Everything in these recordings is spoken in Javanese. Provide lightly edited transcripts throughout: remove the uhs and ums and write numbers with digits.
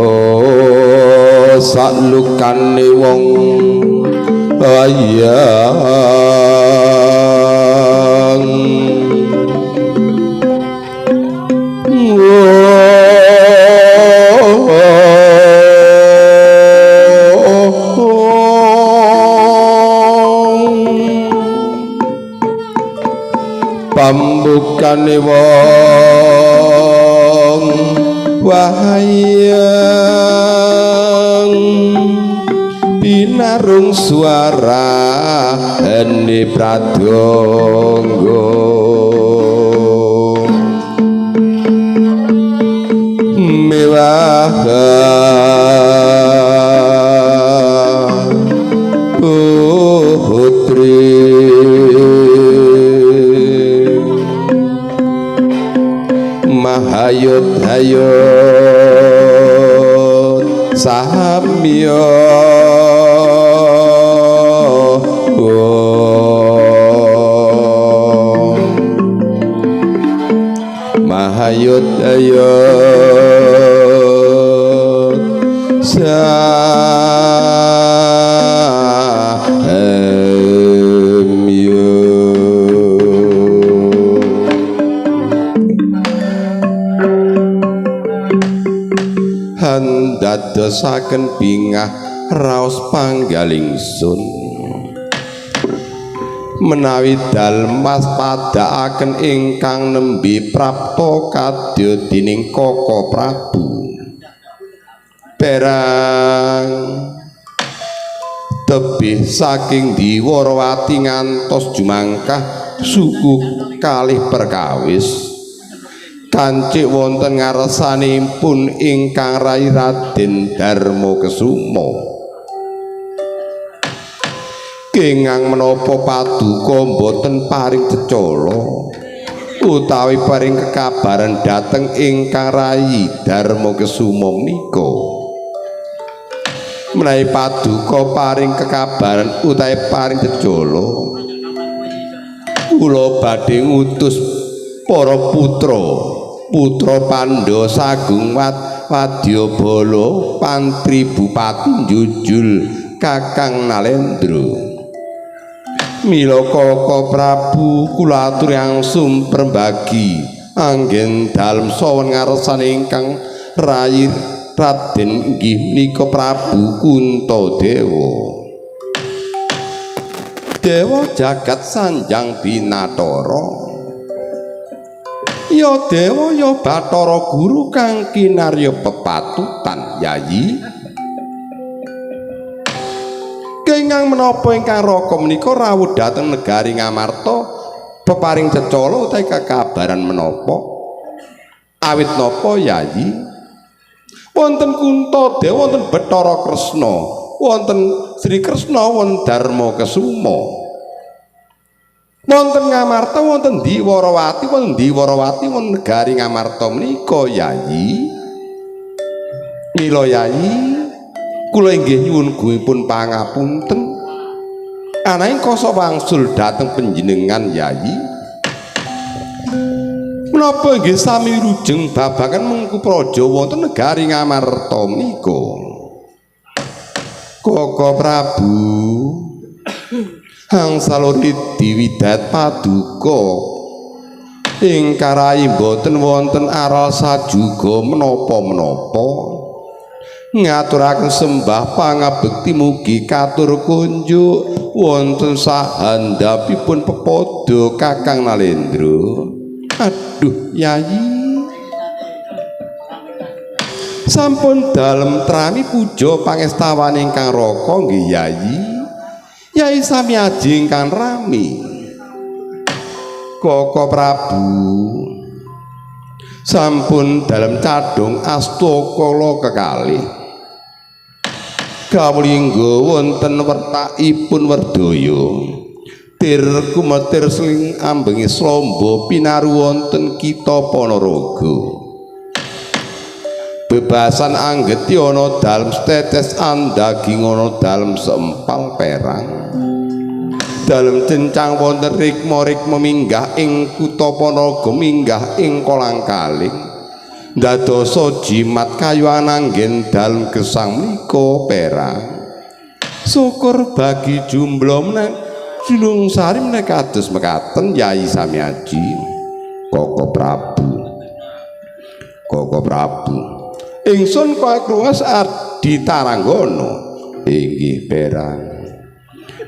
mila salukane wong ayang pambukane wong wahayang binarung suara hene pradonga mewah putri mahayut-hayut samya mahayut-hayut dadosaken bingah raos panggaling sun menawi dalmas padhaaken ingkang nembe prapta kadya dening Kaka Prabu perang tebih saking Diwarawati ngantos jumangkah suku kalih perkawis kancik wonten ngarsanipun ingkang Rai Raden Darmakesuma kengang menapa paduka boten paring cecala utawi paring kekabaran dhateng ingkang Rai Darmakesuma menika menawi paduka paring kekabaran utawi paring cecala kula badhe ngutus para putra Pandha sagung Wadyabala Pantri Bupati Jujul Kakang Nalendra mila Kaka Prabu kula aturangsum perbagi anggen dalem sawen ngarsane ingkang Rai Raden inggih menika Prabu Kuntadewa Dewa jagat sanjang binatara ya dewa ya Bathara Guru kang kinarya pepatutan Yayi kengang menapa ingkang raka menika rawuh dhateng negari Ngamarta peparing cecala utawi kekabaran menapa awit napa Yayi wonten Kuntadewa wonten Bathara Kresna wonten Sri Kresna wonten Darmakesuma wonten Ngamarta wonten Diwarawati wonten negari Ngamarta menika Yayi mila Yayi kula inggih nyuwun gungipun pangapunten ananging kasa wangsul dhateng panjenengan Yayi menapa inggih sami rujeng babagan mengku praja wonten negari Ngamarta menika Kaka Prabu Hangsaluri diwidat paduka ingkang Rai boten wonten aral sajuga menapa-menapa ngaturaken sembah pangabekti mugi katur kunjuk wonten sahandhapipun pepodo Kakang Nalendra aduh Yayi sampun dalem trami puja pangestawan ingkang raka nggih Yayi Yayi sami aji ingkang rami Kaka Prabu sampun dalam cadung astokala kekalih kawulingga wonten wertakipun Werdaya tir kumetir sling ambengi slamba pinaru wonten kita Panaraga bebasan anggeti ana dalem setetes andaging ana dalem seempal perang dalem cencang wonten rikma minggah ing kutha Panaraga minggah ing Kolangkaling dadosa jimat kayu ananggen dalem gesang menika perang syukur bagi jumblo meneh Junung Sari meneh kados mekaten Yai Samyaji Koko Prabu ingsun kakrungas Adi Taranggono inggih perang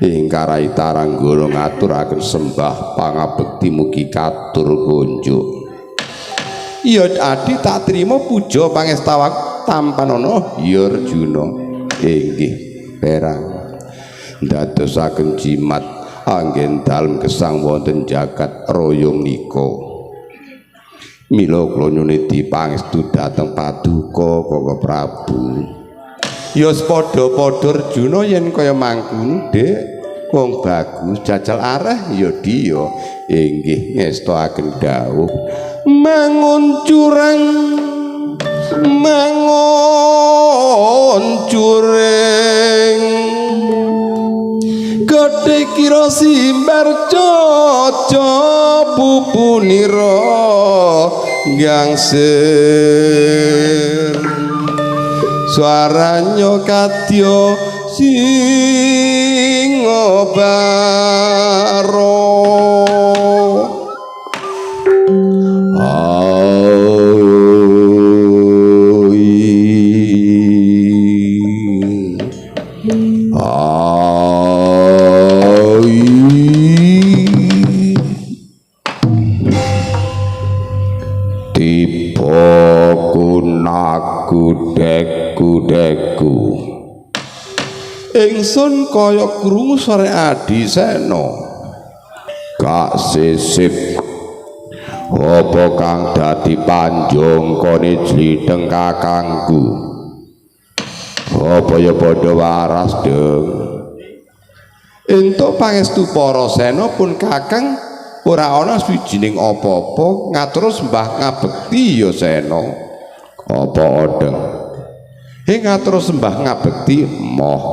ingkarai Taranggono ngaturaken sembah pangabekti mugi katur kunjuk iya Adi tak trima puja pangestawak tampanana ya Arjuna inggih perang dadosaken jimat anggen dalem gesang wonten jagat raya nika mila kula nyuwun pangestu dhateng paduka Koko Prabu ya padha-padha Arjuna yen kaya mangkono Dik wong bagus jajal areh ya dia inggih ngestakaken dawuh mangun curang gedhe kira simbar caca pupunira gangsir suaranya kadya singobaro deku ingsun kaya krungu sore Adi Sena gak sisip apa kang dadi panjongkane jlitheng kakangku apa ya padha waras deng entuk pangestu para Sena pun kakang ora ana swijining apa-apa ngatur sembah ngabekti ya Sena apa odeng ngatur sembah ngabekti moh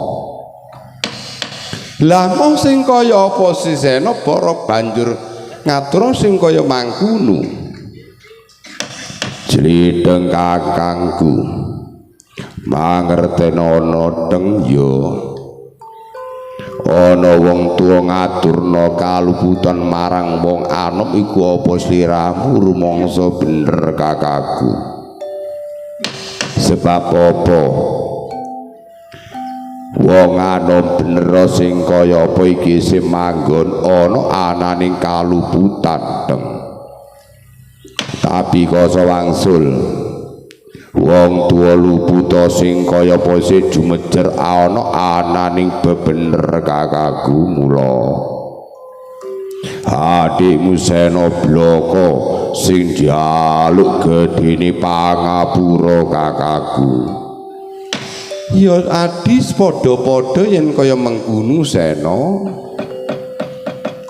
lah moh sing kaya apa si Sena para banjur ngatur sing kaya mangkunu jlitheng kakangku mangertenono teng ya ana wong tuwa ngaturna kaluputan marang wong anom iku apa sliramu rumangsa bener kakakku sebab apa wong anom bener sing kaya apa iki sing manggon ana ananing kaluputan teng tapi kasa wangsul wong tuwa luputa sing kaya apa sing jumejer ana ananing bebener kakakku mula adikmu Sena Blaka sing dialuk gedene pangapura kakakku ya adis padha-padha yen kaya mengkunu Sena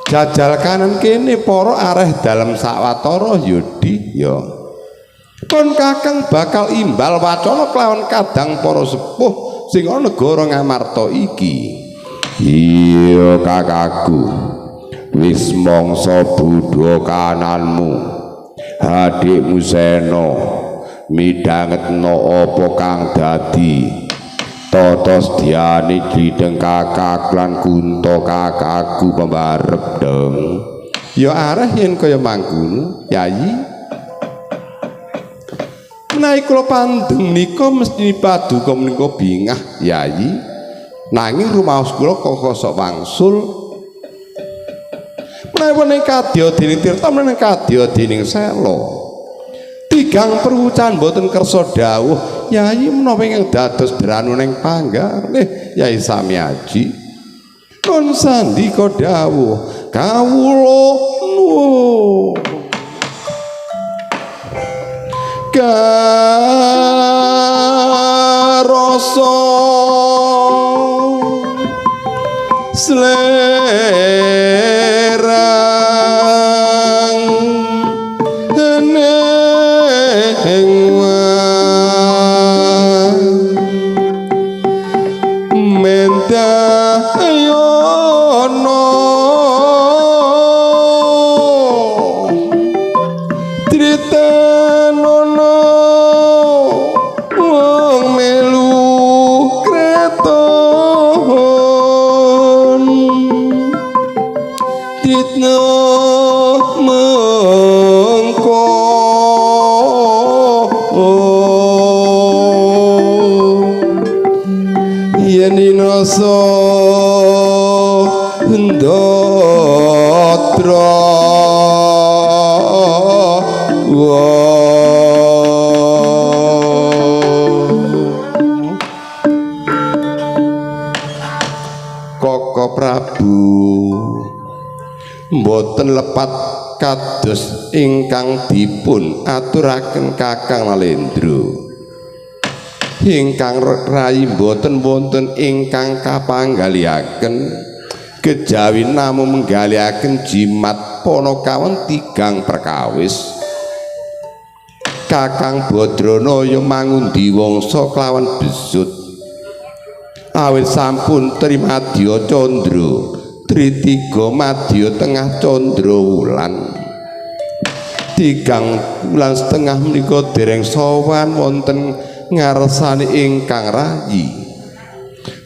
jajal kanan kene para areh dalem sawatara ya di ya kon kakang bakal imbal wacana kelawan kadang para sepuh sing ana negara Ngamarta iki iya kakakku wis mangsa budha kananmu adikmu Sena midhangetna apa kang dadi tata sedyane jlitheng kakak lan kunta kakakku pembarep deng ya areh yen kaya mangkono Yayi menawi kula pandeng nika mesti paduka menika bingah Yayi nanging rumaos kula kok sok wangsul menawi kadya dening Tirta menawi kadya dening Sela tigang perwucan boten kersa dawuh Yayi menawi ingkang dados dranuning panggalih Yai Samyaji kon sandika dawuh kawula nuwun karasa slerang eneng mendayono tritenono Wisnu mengko yen inasa ndatra Koko Prabu mboten lepat kados ingkang dipun aturaken Kakang Nalendra ingkang rayi mboten wonten ingkang kapanggalihaken kejawi namung menggalihaken jimat Panakawan tigang perkawis Kakang Badranaya mangundi wangsa kelawan besut awit sampun trimadya candra Tritiga madya tengah candra wulan tigang wulan setengah menika dereng sowan wonten ngarsane ingkang rayi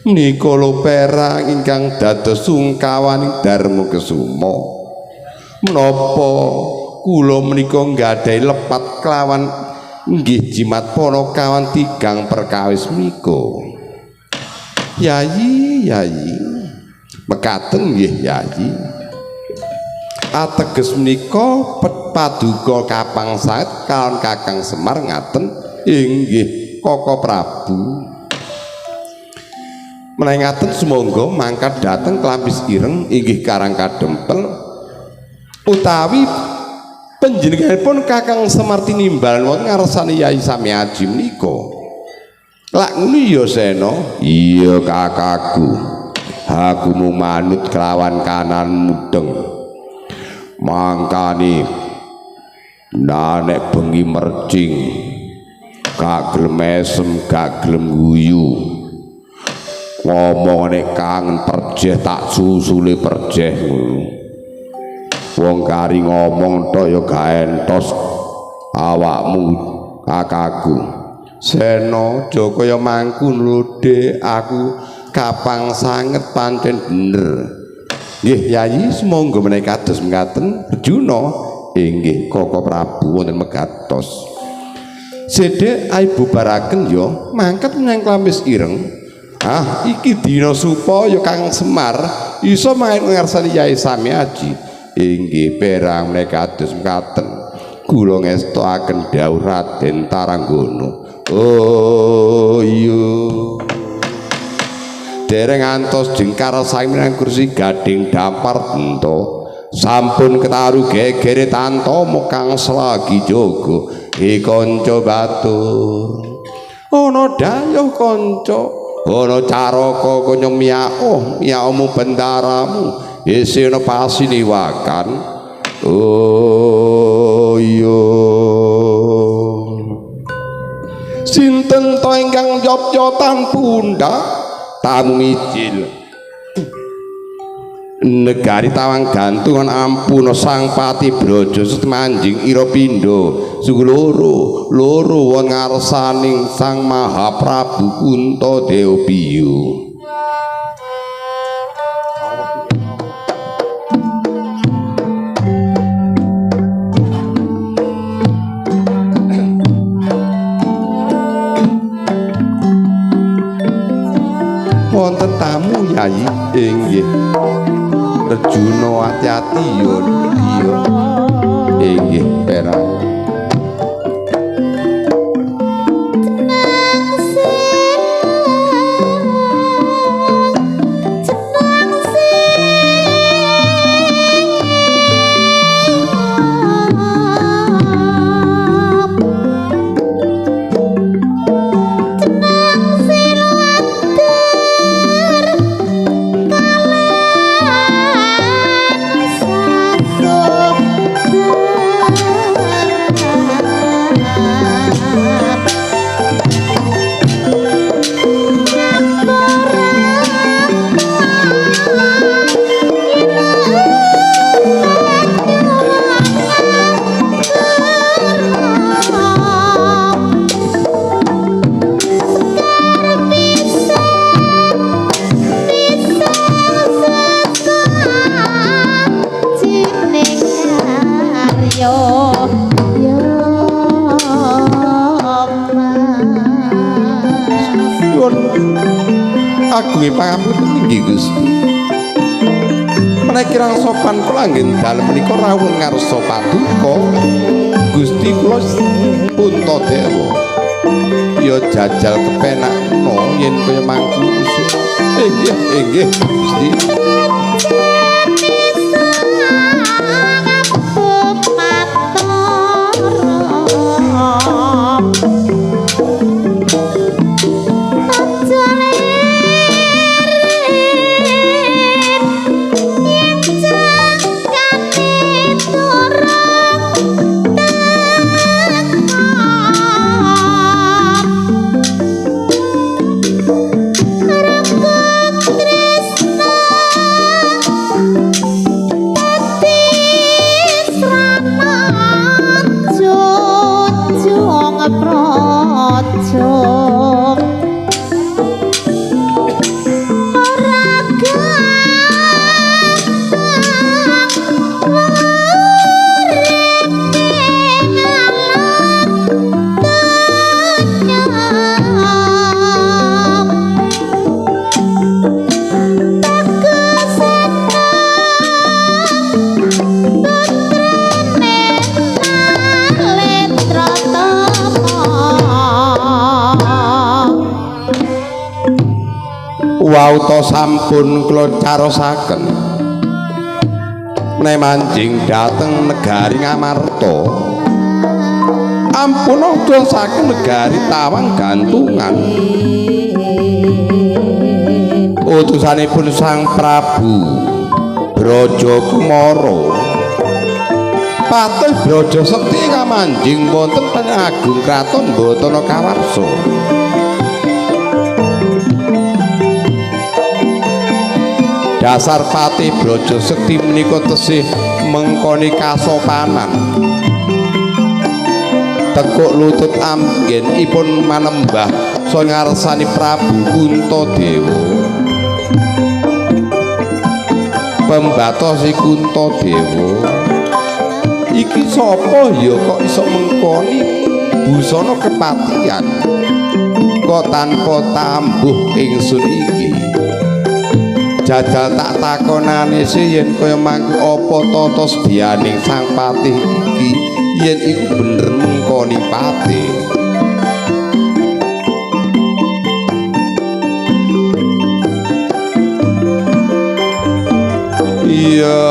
menika lho perang ingkang dados sungkawaning Darma Kesuma menapa kula menika nggadahi lepat kelawan nggih jimat Panakawan tigang perkawis menika Yayi mekaten nggih Yayi ateges menika paduka kapangsaet kalon Kakang Semar ngaten inggih Koko Prabu menawi ngaten sumangga mangkat dhateng Klampis Ireng inggih Karang Kadempel utawi panjenenganipun Kakang Semar tinimbal wonten ngarsane Yayi Samyaji menika lak ngono ya Sena iya kakakku aku manut kelawan kanan mudeng mangkane nek bengi mercing gak gelem mesem gak gelem guyu ngomong nek kangen perjeh tak susule perjeh ngono wong kari ngomong tok ya gak entos awakmu kakakku Sena aja kaya mangkun lho Dik aku kapang sanget pancen bener nggih Yayi semonggo menawi kados mekaten Arjuna inggih Koko Prabu wonten megatos sedhek ayo bubaraken ya mangkat menyang Klampis Ireng iki dina supaya Kang Semar iso mangersani Yayi Samyaji inggih perang menawi kados mekaten kula ngestoaken dawuh Raden Taranggana oh iya dereng antos jengkar saminang kursi gading dampar ento sampun ketaru gegere tantomo kang selagi jogo kanca batur ana dayuh kanca ana caraka kaya miyaomu bendaramu isine pasiniwakan oh iya sinten to ingkang yop-yotan pundak tamu mijil negari tawang gantungan ampuna sang pati brojo semanjing ira pindha suku loro won ngarsaning sang Mahaprabu Kuntadewa Biyu wonten tamu Yayi inggih Arjuna hati-hati yo iya inggih perang agunge pangapunten inggih Gusti. Menawi kirang sopan kula anggen dalem menika rawuh ngarsa paduka Gusti kula Puntadewa. Ya jajal kepenakno yen kaya mangkono sih. Inggih Gusti. Wauta sampun kula carosaken menawi manjing dhateng negari Ngamarta ampun dosaken negari Tawang Gantungan utusanipun Sang Prabu Brajakumara Patih Brajasekti ngamanjing wonten Agung Kraton Batana Kawarsa. Dasar Patih Brajasekti menika tesih mengkoni kasopanan. Tekuk lutut anggenipun manembah saha ngarsani Prabu Kuntadewa. Pembatosi Kuntadewa. Iki sapa ya kok iso mengkoni busana kepatihan. Kok tanpa tambuh ingsun iki. Jajal tak takonane sih yen kaya mangko apa tata sedyaning Sang Patih iki yen iku bener mengkoni patih. Iya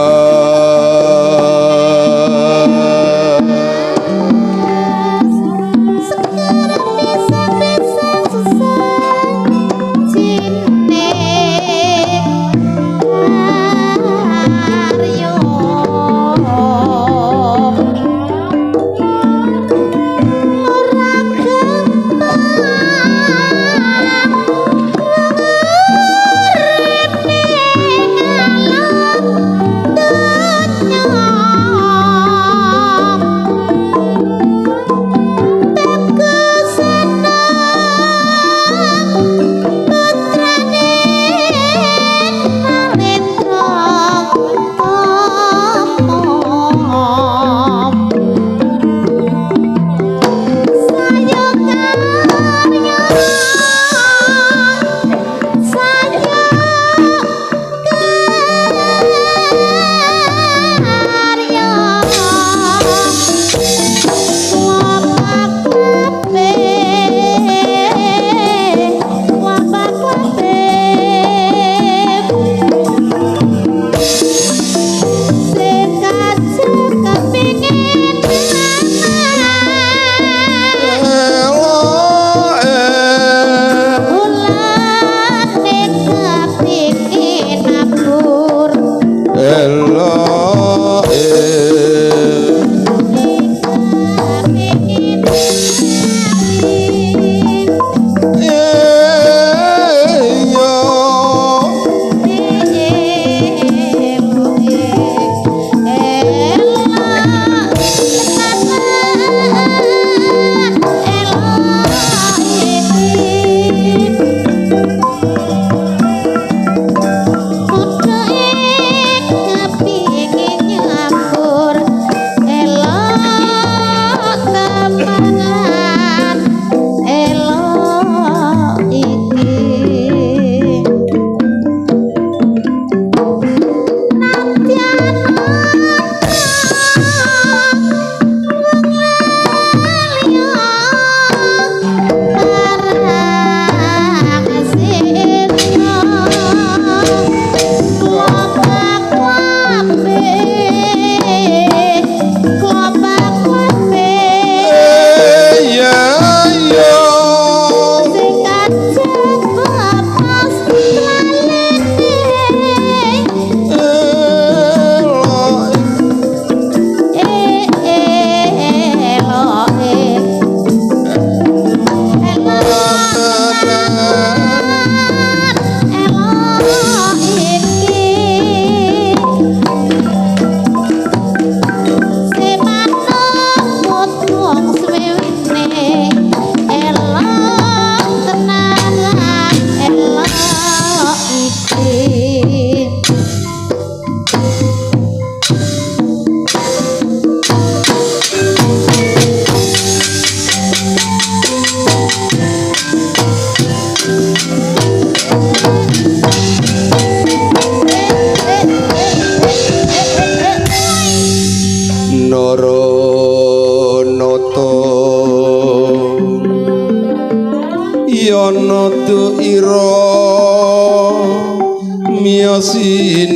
sining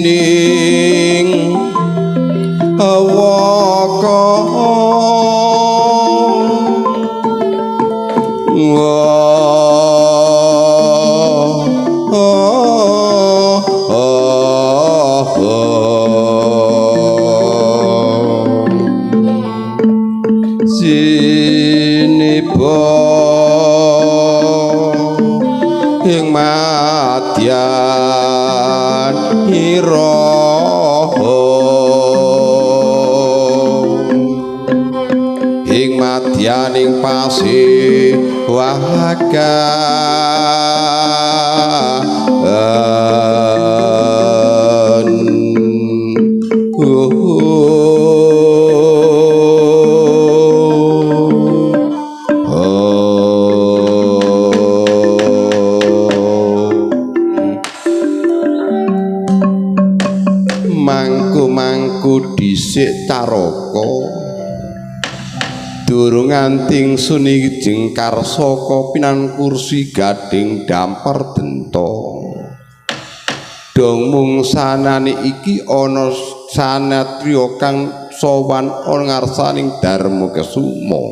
awaka siniba ing madyan iraha ing madyaning pasiwagan mangku dhisik caraka durung anting suni jengkar saka pinan kursi gading dampar denta dong mung sanane iki ana sanatriya kang sowan ana ngarsaning Darma Kesuma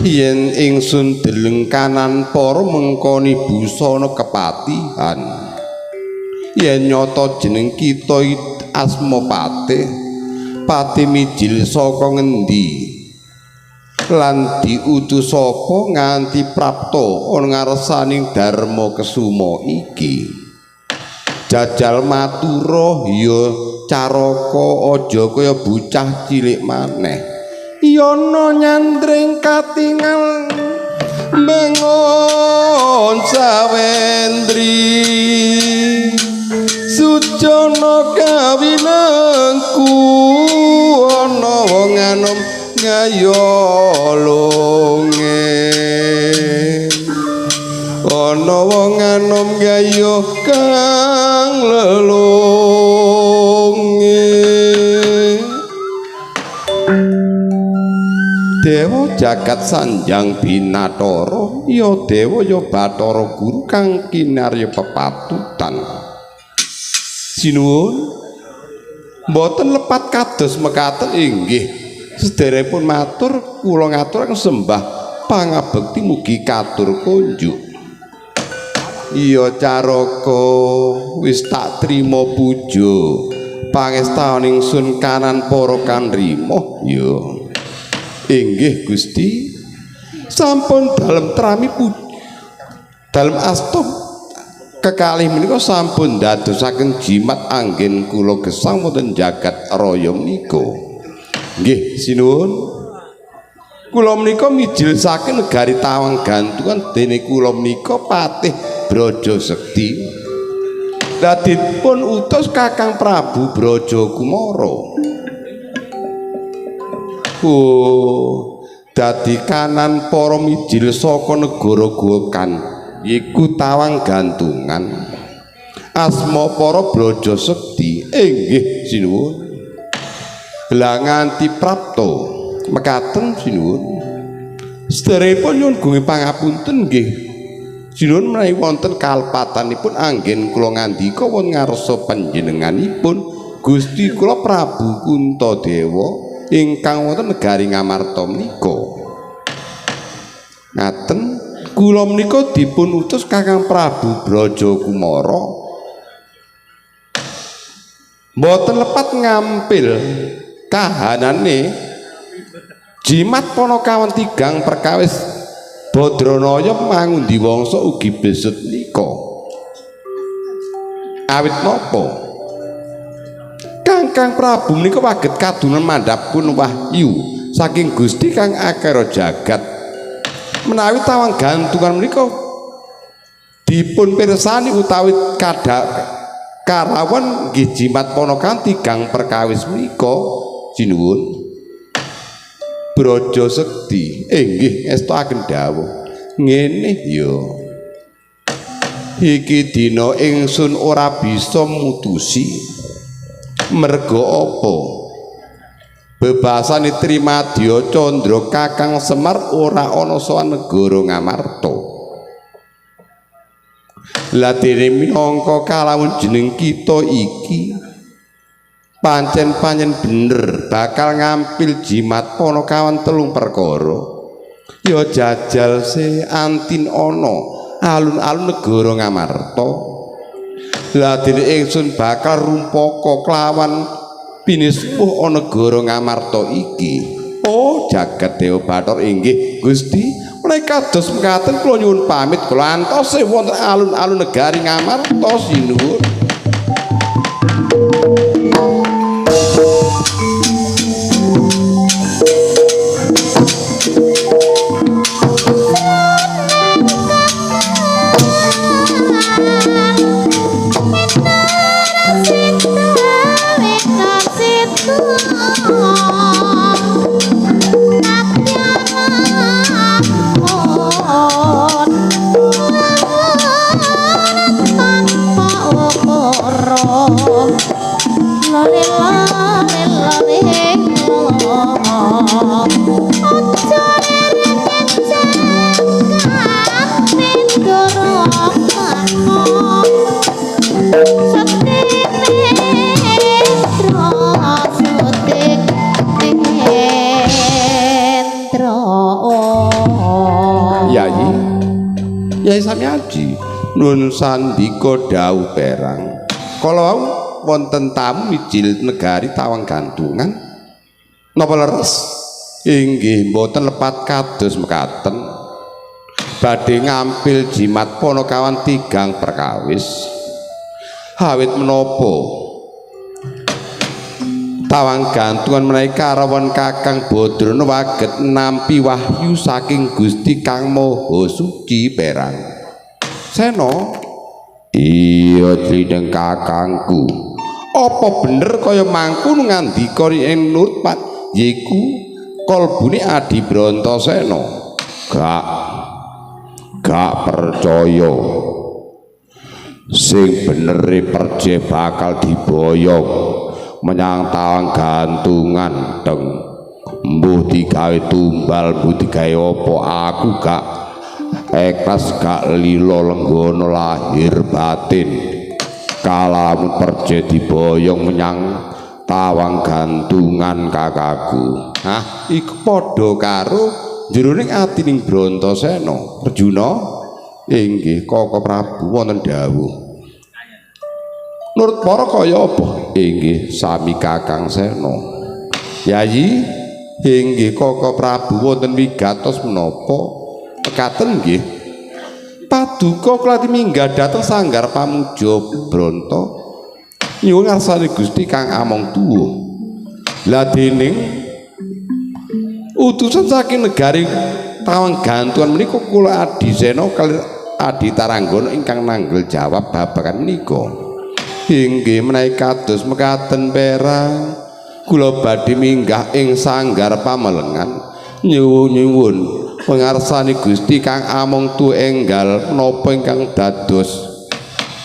yen ingsun deleng kanan para mengkoni busana kepatihan yen nyata jeneng kita asma Patih pati mijil saka ngendi lan diutus sapa nganti prapta ana ngarsaning Darma Kesuma iki jajal matura ya Caraka aja kaya bocah cilik maneh yana nyandring katingal bangun sawendri sujana kawinanku ana wong anom ngayolonge ana wong anom gayo kang lelonge Dewa jagat sanjang Binathara ya dewa ya Bathara Guru kang kinarya pepatutan sinuwun mboten lepat kados mekaten inggih sederepun matur kula ngaturaken sembah pangabekti mugi katur kunjuk iya Caraka wis tak trima puja pangestaning sun kanan para kanrima ya inggih Gusti sampun dalem trami dalem asta kekalih menika sampun dadosaken jimat anggen kula gesang wonten jagat raya menika nggih sinuwun kula menika mijil saking negari Tawang Gantungan dene kula menika Patih Brajasekti dadipun utus Kakang Prabu Brajakumara dadi kanan para mijil saka negara Gokan iku Tawang Gantungan asma para Brajasekti inggih sinuwun lah nganti prapta mekaten sinuwun sedherepun nyuwun gunge pangapunten nggih sinuwun menawi wonten kalpatanipun anggen kula ngandika wonten ngarsa panjenenganipun Gusti kula Prabu Kuntadewa ingkang wonten negari Ngamarta menika ngaten kula menika dipun utus Kakang Prabu Brajakumara mboten lepat ngampil kahanane jimat Panakawan tigang perkawis Badranaya mangundi wangsa ugi besut nika awit napa Kakang Prabu menika waget kadunan mandhapipun wahyu saking Gusti kang akara jagat menawi Tawang Gantungan menika dipun pirsani utawi karawan nggih jimat Panakawan tigang perkawis menika sinuwun Brajasekti inggih ngestakaken dawuh ngene ya iki dina ingsun ora bisa mutusi merga apa bebasane Trimadya Candra Kakang Semar ora ana sawan negara Ngamarta Lah dene minangka kalamun jeneng kita iki pancen bener bakal ngampil jimat Panakawan 3 perkara. Ya jajal se antin ana alun-alun negara Ngamarta. Lah dene ingsun bakal rumpaka kelawan pinispuh ana negara Ngamarta iki. Oh jagat Dewa Bathara inggih Gusti, menawi kados mekaten kula nyuwun pamit kula antose wonten alun-alun negari Ngamarta sinuwun. Yai Samyaji nun sandika dawuh perang kala wonten tamu mijil negari Tawang Gantungan napa leres inggih mboten lepat kados mekaten badhe ngampil jimat Panakawan 3 perkawis awit menapa Tawang Gantungan menawi karawon Kakang Badrana waget nampi wahyu saking Gusti Kang Maha Suci perang. Sena, iya trideng kakangku. Apa bener kaya mangkono ngandika ing Nurpat yiku kalbune Adi Brantasena? Gak percaya. Sing benere perje bakal diboyong menyang Tawang Gantungan teng mbuh digawe tumbal mbuh digawe apa aku gak ikhlas gak lilo lenggana lahir batin kalamun perje diboyong menyang Tawang Gantungan kakakku. Hah iku padha karo jroning atining Brantasena. Arjuna inggih Kaka Prabu wonten dawuh Nurut para kaya apa? Inggih sami Kakang Sena. Yayi inggih Kaka Prabu wonten wigatos menapa? Mekaten nggih. Paduka klati minggah dhateng sanggar pamuja Branta. Nyuwun ngarsane Gusti Kang Among Tuwa. Lah dening utusan saking negari Tawang Gantungan menika kula Adi Sena kali Adi Taranggana ingkang nanggel jawab babagan menika. Inggih menawi kados mekaten perang kula badhe minggah ing sanggar pamelengan nyuwun pangarsani Gusti Kang Among Tuwa enggal menapa ingkang dados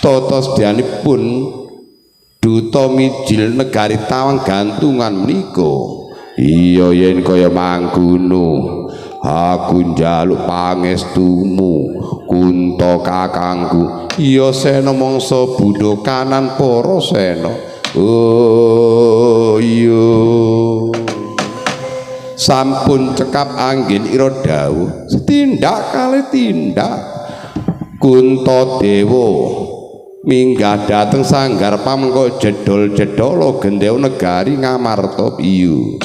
tata sedyanipun duta mijil negari Tawang Gantungan menika. Iya yen kaya mangkono aku njaluk pangestumu Kunta kakangku. Iya Sena mangsa budha kanan para Sena. Oh iya sampun cekap anggen ira dawuh setindak kalih tindak Kunta Dewa minggah dhateng sanggar pamengko jedol-jedolo gendhew negari Ngamarta piyu.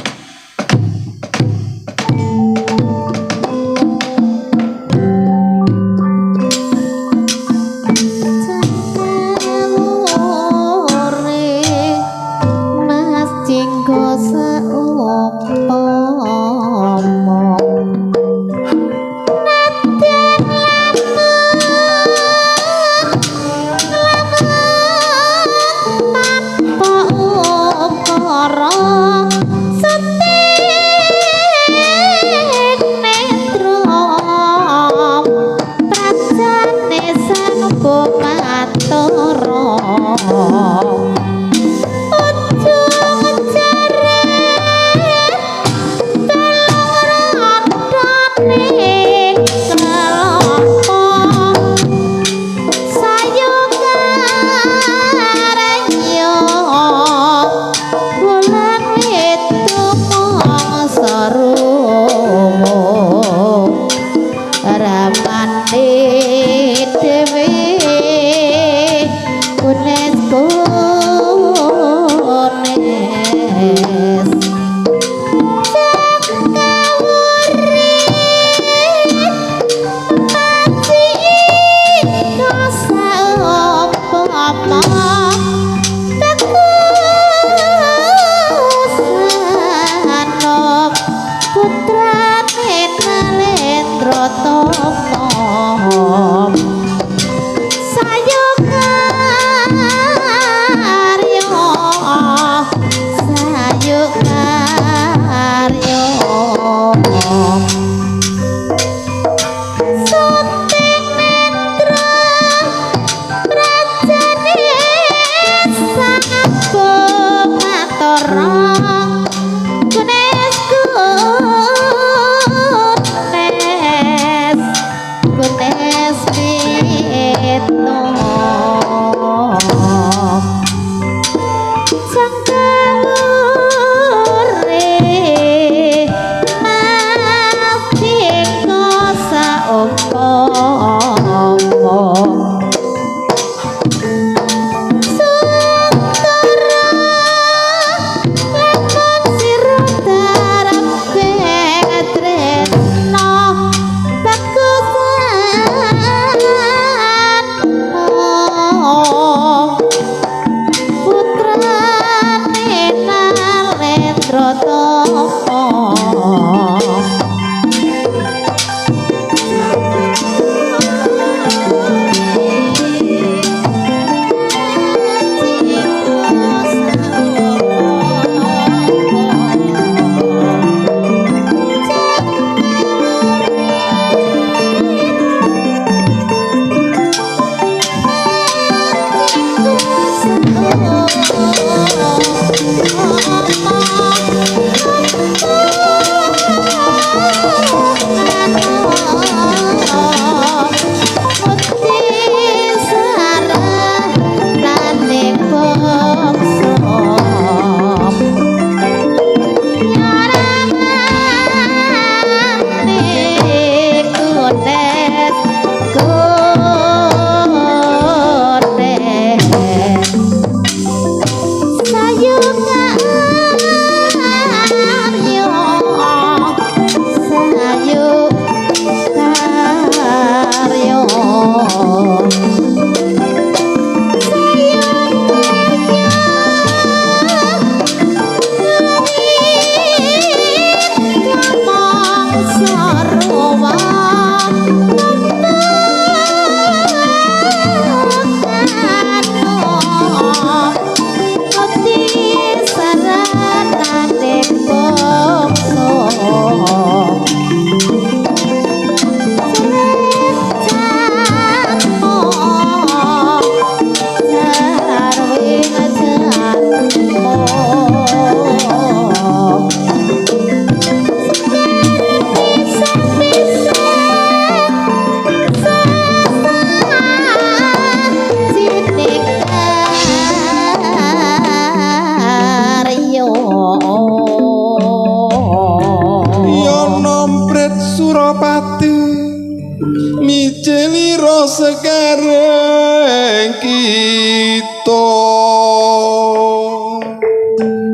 kita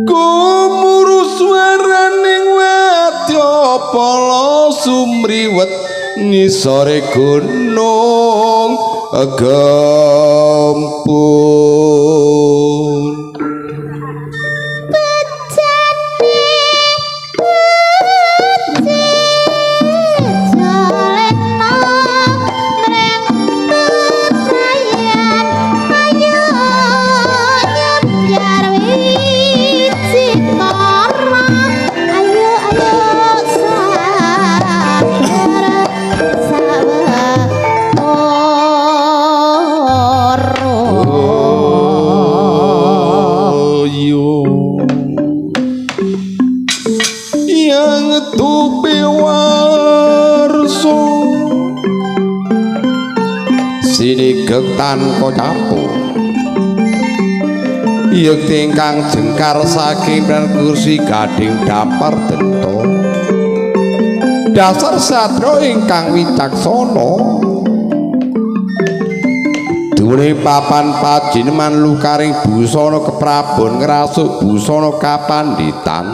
kumurus waraning wadya pala sumriwet ngisore gunung Gempur sinigeg tanpa capu yek ingkang jengkar saking kursi gading dapar dento dasar satria ingkang wicaksana duwe papan pajineman lukaring busana keprabon ngrasuk busana kapanditan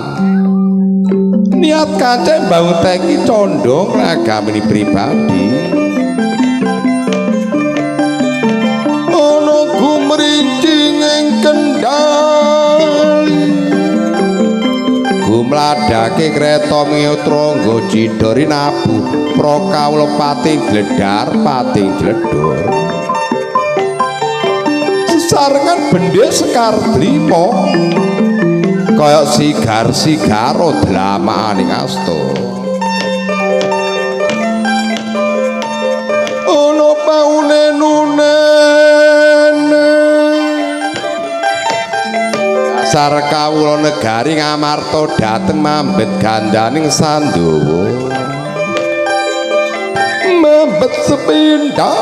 niat kancing mbangun teki condong agamane pribadi merincing ing kendali gumladake kreta miutra nggo cidori nabu prakawula pating gledhar pating gledhor sesarengan bendhe sekar drima kaya sigar-sigaro dlamaaning asta ana paunen dasar kawula negari ngamarta dhateng mambet gandaning Sandawa mambet sepindha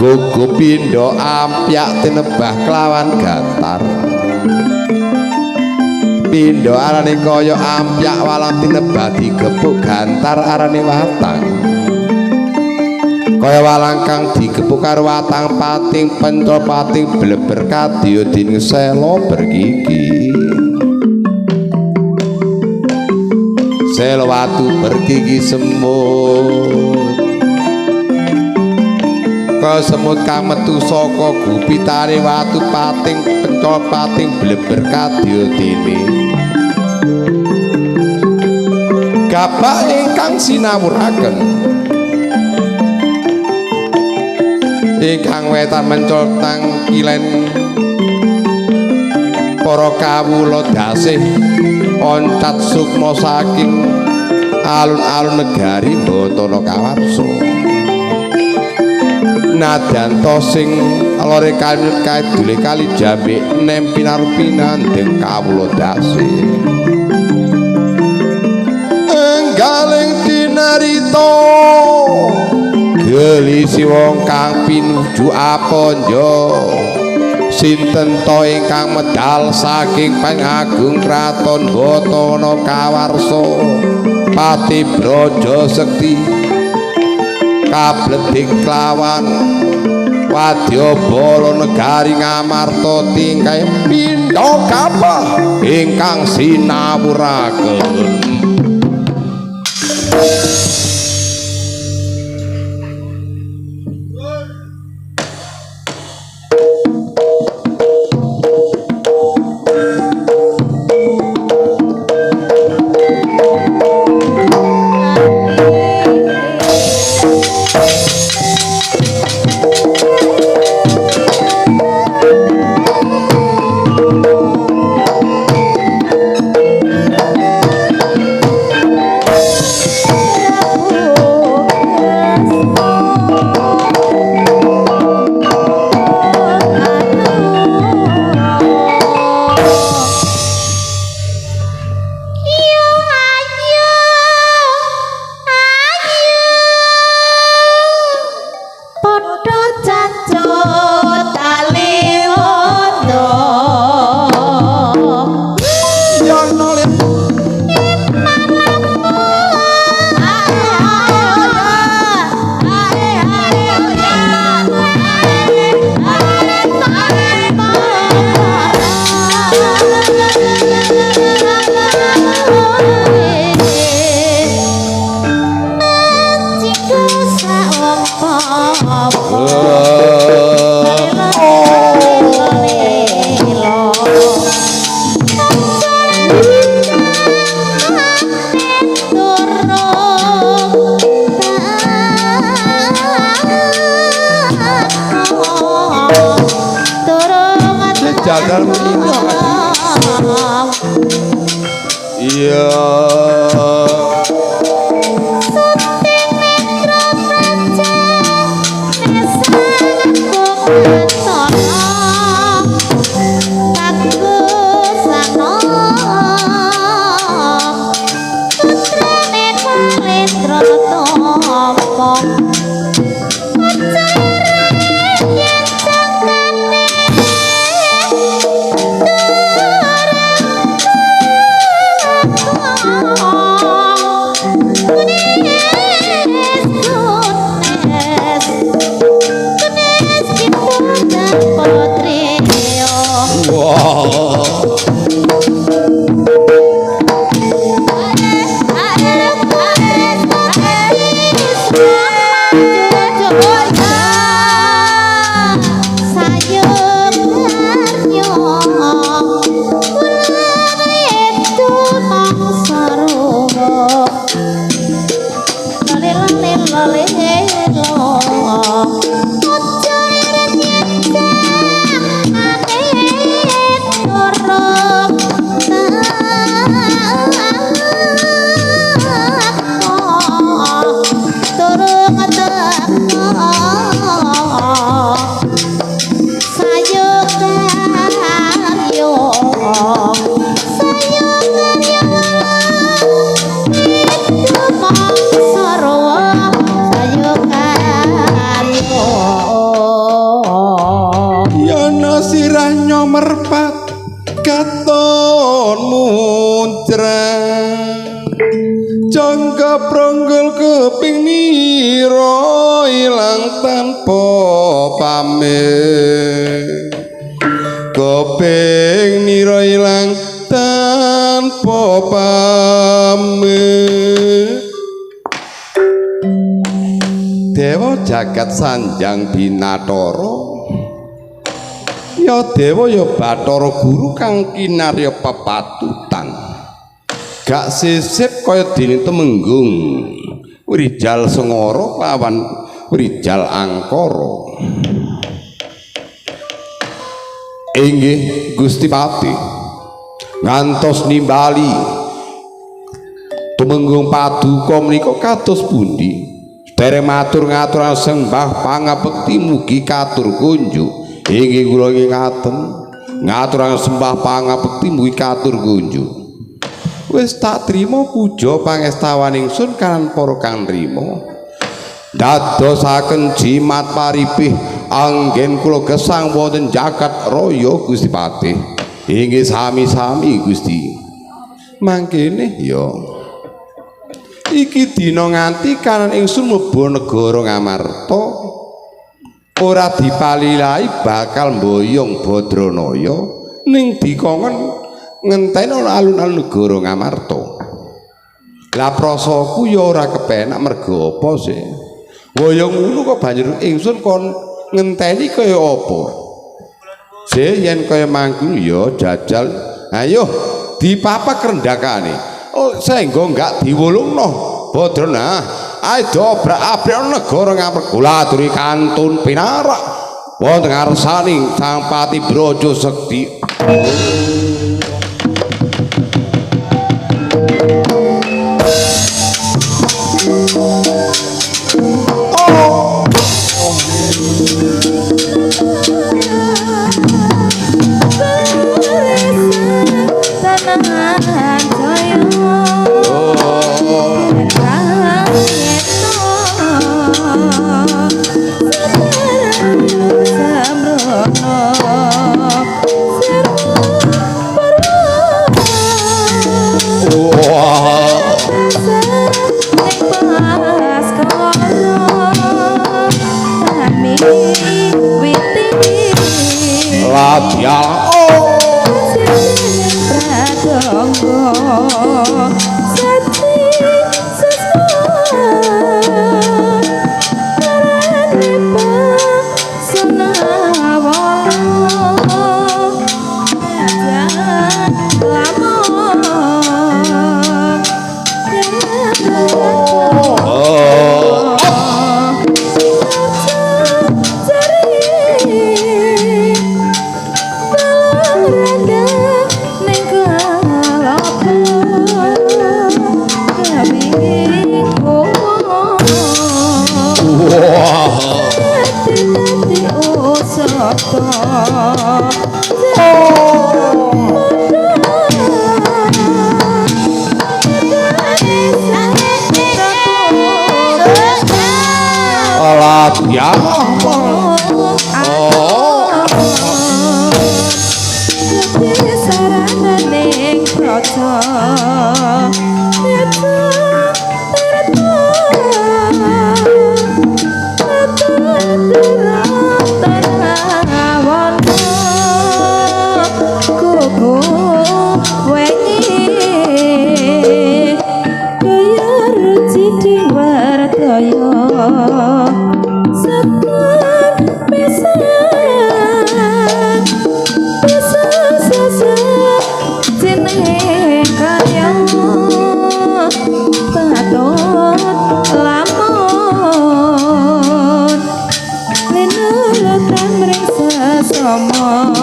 gugu pindha ampyak tinebah kelawan gantar pindha arane kaya ampyak walang tinebah digepuk gantar arane watang kaya walang kang digepuk karo watang pating pencol pating bleber kadya dening sela bergigi sela watu bergigi semut kaya semut kang metu saka gupitane watu pating pencol pating bleber kadya dening gabak ingkang sinawuraken ingkang wetan mencol tang kilen para kawula dasih oncat sukma saking alun-alun negari Batana Kawarsa nadanto sing lore kanyut kadule kali jambe nem pinarupi nandeng kawula dasih enggaling tinarita gelisi wong kang pinuju aponjo sinten to ingkang medal saking pangagung kraton Batana Kawarsa Pati Braja Sekti kabledhing klawan wadya bala negari ngamarta tingkah pindha kapah ingkang sinawuraken jajal menika iya jagat sanjang binatara ya dewa ya Bathara Guru kang kinarya pepatutan gak sisip kaya dene temenggung Wijal Sengara lawan Wijal Angkara inggih Gusti Pati ngantos nimbali tumenggung paduka menika kados pundi dereng matur ngaturan sembah pangabekti mugi katur kunjuk inggih kula ngaten ngaturan sembah pangabekti mugi katur kunjuk wis tak trima puja pangestawan ingsun kanan para kang nrimo dadosaken jimat paripih anggen kula gesang wonten jagat raya Gusti Patih inggih sami-sami Gusti mangkene ya iki dina nganti kanan ingsun mlebu negara Ngamarta ora dipalilai bakal mboyong Badranaya ning dikongkon ngenteni alun-alun negara Ngamarta lah prasaku ya ora kepenak mergo apa sih waya ngono kok banjur ingsun kon ngenteni kaya apa sih yen kaya mangkul ya jajal ayo dipapak rendakane sehingga enggak diwulungno Badrana ayo dobrak-abrik negara Ngamarta kula aturi kantun pinarak wonten ngarsaning Sang Pati Braja Sekti Alat ya. Sama